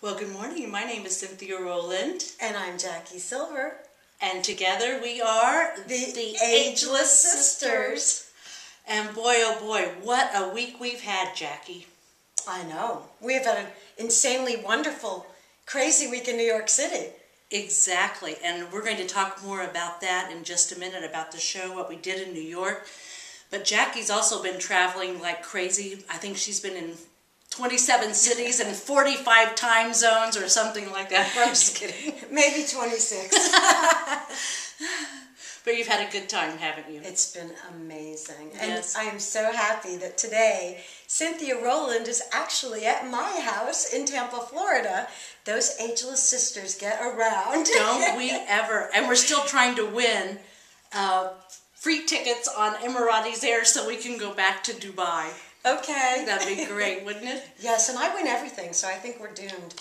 Well, good morning. My name is Cynthia Rowland. And I'm Jackie Silver. And together we are the Ageless Sisters. And boy, oh boy, what a week we've had, Jackie. I know. We have had an insanely wonderful, crazy week in New York City. Exactly. And we're going to talk more about that in just a minute, about the show, what we did in New York. But Jackie's also been traveling like crazy. I think she's been in 27 cities and 45 time zones or something like that. I'm just kidding. Maybe 26. But you've had a good time, haven't you? It's been amazing. Yes. And I am so happy that today Cynthia Rowland is actually at my house in Tampa, Florida. Those Ageless Sisters get around. Don't we ever. And we're still trying to win free tickets on Emirates Air so we can go back to Dubai. Okay. That'd be great, wouldn't it? Yes, and I win everything, so I think we're doomed.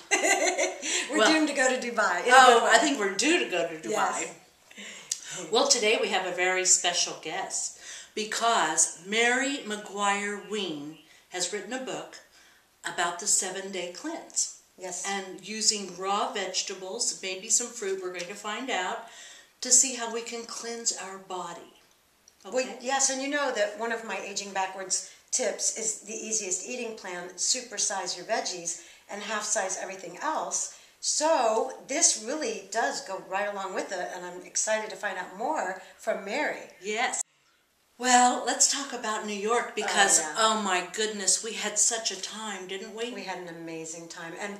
We're doomed to go to Dubai. I think we're due to go to Dubai. Yes. Well, today we have a very special guest because Mary McGuire-Wien has written a book about the 7-day cleanse. Yes. And using raw vegetables, maybe some fruit, we're going to find out, to see how we can cleanse our body. Okay? Well, yes, and you know that one of my Aging Backwards tips is the easiest eating plan: supersize your veggies and half-size everything else. So this really does go right along with it, and I'm excited to find out more from Mary. Yes. Well, let's talk about New York because, oh my goodness, we had such a time, didn't we? We had an amazing time. And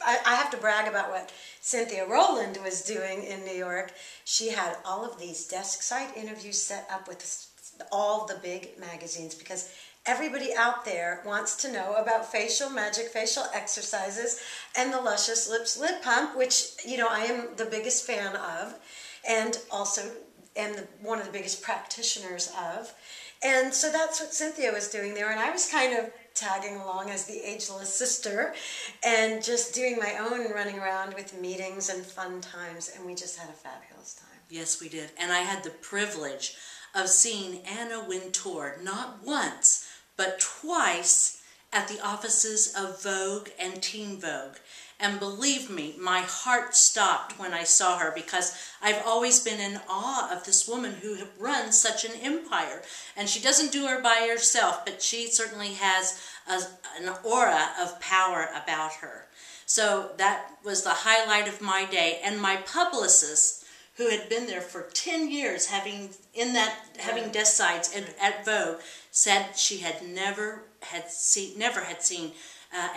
I have to brag about what Cynthia Rowland was doing in New York. She had all of these desk side interviews set up with all the big magazines because everybody out there wants to know about facial magic, facial exercises, and the Luscious Lips Lip Pump, which, you know, I am the biggest fan of, and also am one of the biggest practitioners of. And so that's what Cynthia was doing there, and I was kind of tagging along as the Ageless Sister and just doing my own running around with meetings and fun times, and we just had a fabulous time. Yes, we did. And I had the privilege of seeing Anna Wintour not once, but twice at the offices of Vogue and Teen Vogue. And believe me, my heart stopped when I saw her because I've always been in awe of this woman who runs such an empire. And she doesn't do it by herself, but she certainly has an aura of power about her. So that was the highlight of my day. And my publicist, who had been there for 10 years having desk sides at Vogue, said she had never had seen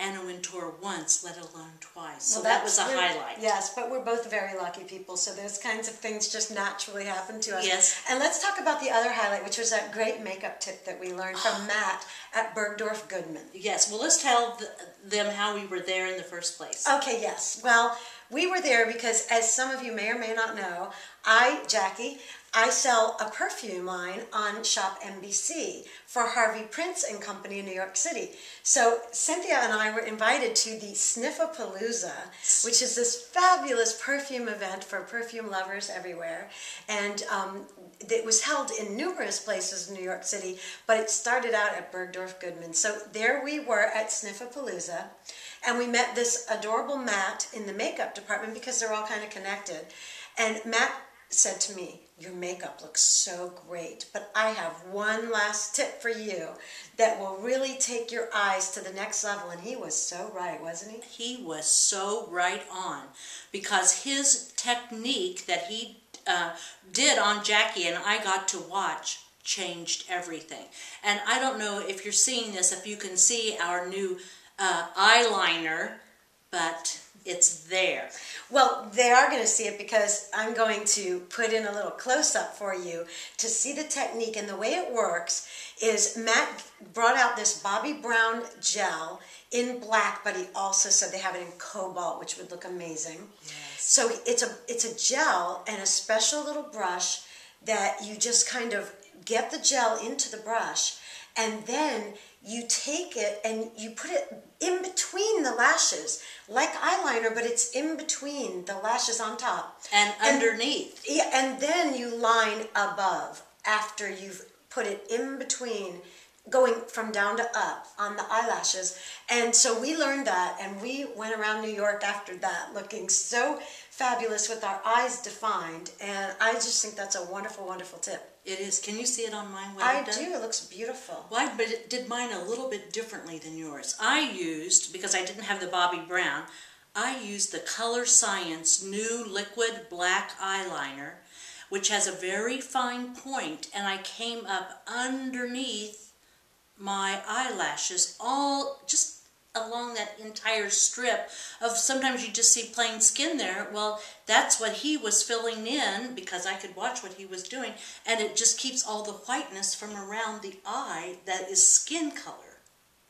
Anna Wintour once, let alone twice. So that was a highlight. Yes, but we're both very lucky people, so those kinds of things just naturally happen to us. Yes. And let's talk about the other highlight, which was that great makeup tip that we learned from Matt at Bergdorf Goodman. Yes, well, let's tell them how we were there in the first place. Okay, yes. Well, we were there because, as some of you may or may not know, Jackie, I sell a perfume line on Shop NBC for Harvey Prince and Company in New York City. So Cynthia and I were invited to the Sniffapalooza, which is this fabulous perfume event for perfume lovers everywhere. And it was held in numerous places in New York City, but it started out at Bergdorf Goodman. So there we were at Sniffapalooza, and we met this adorable Matt in the makeup department because they're all kind of connected. And Matt said to me, "Your makeup looks so great, but I have one last tip for you that will really take your eyes to the next level." And he was so right, wasn't he? He was so right on, because his technique that he did on Jackie and I got to watch changed everything. And I don't know if you're seeing this, if you can see our new eyeliner, but it's there. Well, they are going to see it because I'm going to put in a little close-up for you to see the technique. And the way it works is Matt brought out this Bobbi Brown gel in black, but he also said they have it in cobalt, which would look amazing. Yes. So it's a gel and a special little brush that you just kind of get the gel into the brush, and then you take it and you put it in between the lashes, like eyeliner, but it's in between the lashes on top. And underneath. Yeah, and then you line above after you've put it in between going from down to up on the eyelashes. And so we learned that, and we went around New York after that looking so fabulous with our eyes defined. And I just think that's a wonderful, wonderful tip. It is. Can you see it on mine? I do. It looks beautiful. Well, but it did mine a little bit differently than yours. I used, because I didn't have the Bobbi Brown, I used the Color Science new liquid black eyeliner, which has a very fine point, and I came up underneath my eyelashes, all just along that entire strip of, sometimes you just see plain skin there. Well, that's what he was filling in, because I could watch what he was doing, and it just keeps all the whiteness from around the eye that is skin color.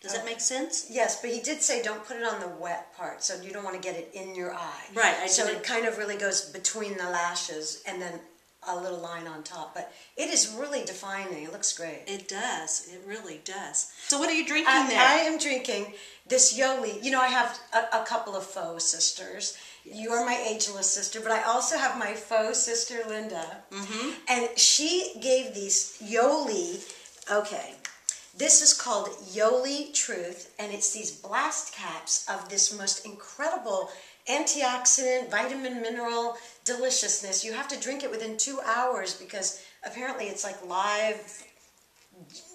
Does that make sense? Yes, but he did say don't put it on the wet part, so you don't want to get it in your eye. Right. So it kind of really goes between the lashes and then a little line on top. But it is really defining. It looks great. It does. It really does. So what are you drinking there? I am drinking this Yoli. You know, I have a couple of faux sisters. Yes. You are my ageless sister, but I also have my faux sister, Linda. Mm-hmm. And she gave these Yoli, okay, this is called Yoli Truth, and it's these blast caps of this most incredible antioxidant, vitamin, mineral deliciousness. You have to drink it within 2 hours because apparently it's like live,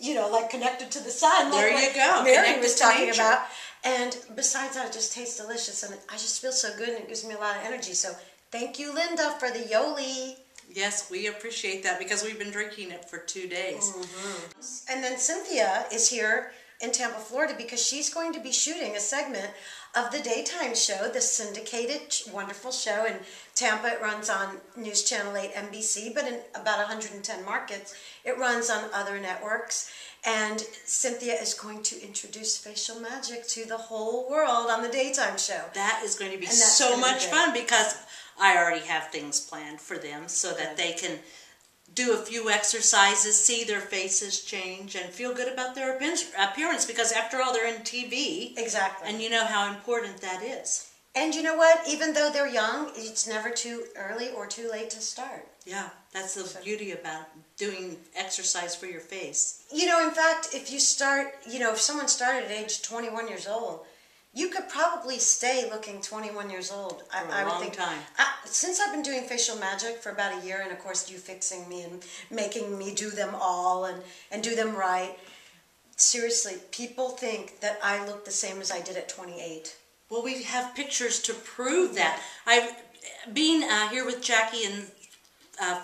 you know, like connected to the sun. There like you go. Mary was talking about. And besides that, it just tastes delicious, and I just feel so good, and it gives me a lot of energy. So thank you, Linda, for the Yoli. Yes, we appreciate that because we've been drinking it for 2 days. Mm-hmm. And then Cynthia is here in Tampa, Florida, because she's going to be shooting a segment of the daytime show, the syndicated wonderful show in Tampa. It runs on News Channel 8 NBC, but in about 110 markets. It runs on other networks. And Cynthia is going to introduce facial magic to the whole world on the daytime show. That is going to be so much fun because I already have things planned for them so that they can do a few exercises, see their faces change, and feel good about their appearance, because after all, they're in TV. Exactly. And you know how important that is. And you know what? Even though they're young, it's never too early or too late to start. Yeah, that's the beauty about doing exercise for your face. You know, in fact, if you start, you know, if someone started at age 21 years old, you could probably stay looking 21 years old. For a long time. Since I've been doing facial magic for about a year, and of course you fixing me and making me do them all and do them right, seriously, people think that I look the same as I did at 28. Well, we have pictures to prove that. I've been here with Jackie in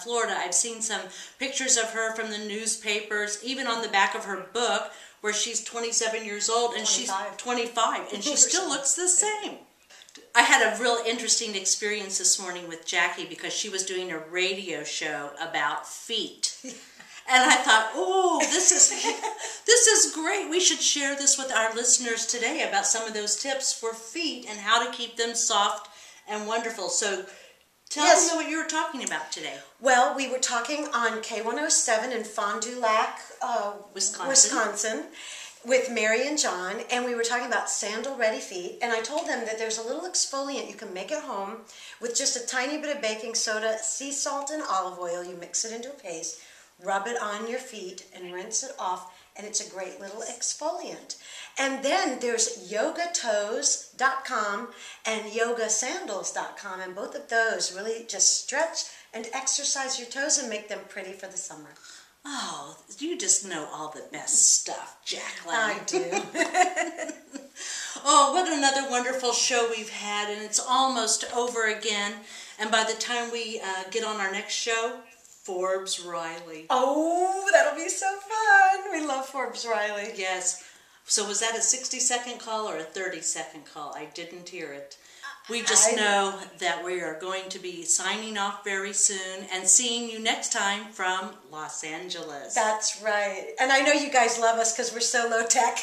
Florida. I've seen some pictures of her from the newspapers, even on the back of her book, where she's 27 years old and 25. She's 25 and she still looks the same. I had a real interesting experience this morning with Jackie because she was doing a radio show about feet. And I thought, oh, this is great. We should share this with our listeners today about some of those tips for feet and how to keep them soft and wonderful. So tell them what you were talking about today. Well, we were talking on K107 in Fond du Lac, Wisconsin, with Mary and John, and we were talking about sandal-ready feet, and I told them that there's a little exfoliant you can make at home with just a tiny bit of baking soda, sea salt, and olive oil. You mix it into a paste, rub it on your feet, and rinse it off, and it's a great little exfoliant. And then there's yogatoes.com and yogasandals.com, and both of those really just stretch and exercise your toes and make them pretty for the summer. Oh, you just know all the best stuff, Jacqueline. I do. Oh, what another wonderful show we've had, and it's almost over again. And by the time we get on our next show, Forbes Riley. Oh, that'll be so fun. We love Forbes Riley. Yes. So was that a 60-second call or a 30-second call? I didn't hear it. We just know that we are going to be signing off very soon and seeing you next time from Los Angeles. That's right. And I know you guys love us because we're so low tech.